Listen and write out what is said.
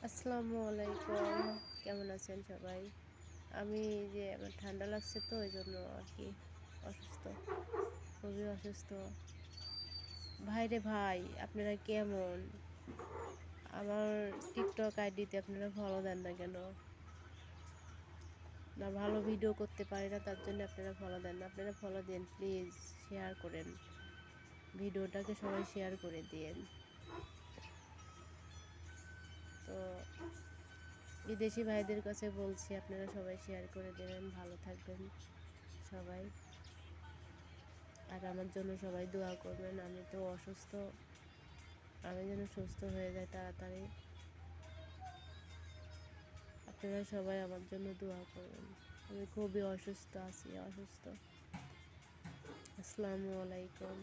আসসালামু আলাইকুম। কেমন আছেন সবাই? আমি যে আমার ঠান্ডা লাগছে তো ওই জন্য আর কি অসুস্থ, খুবই অসুস্থ। ভাইরে ভাই, আপনারা কেমন? আমার টিকটক আইডিতে আপনারা ফলো দেন না কেন? না ভালো ভিডিও করতে পারি না, তার জন্য আপনারা ফলো দেন না। আপনারা ফলো দেন প্লিজ, শেয়ার করেন ভিডিওটাকে, সবাই শেয়ার করে দিয়েন। তো বিদেশি ভাইদের কাছে বলছি, আপনারা সবাই শেয়ার করে দেবেন। ভালো থাকবেন সবাই, আর আমার জন্য সবাই দোয়া করবেন। আমি তো অসুস্থ, আমি যেন সুস্থ হয়ে যাই তাড়াতাড়ি। আপনারা সবাই আমার জন্য দোয়া করবেন। আমি খুবই অসুস্থ আছি, অসুস্থ। আসসালামু আলাইকুম।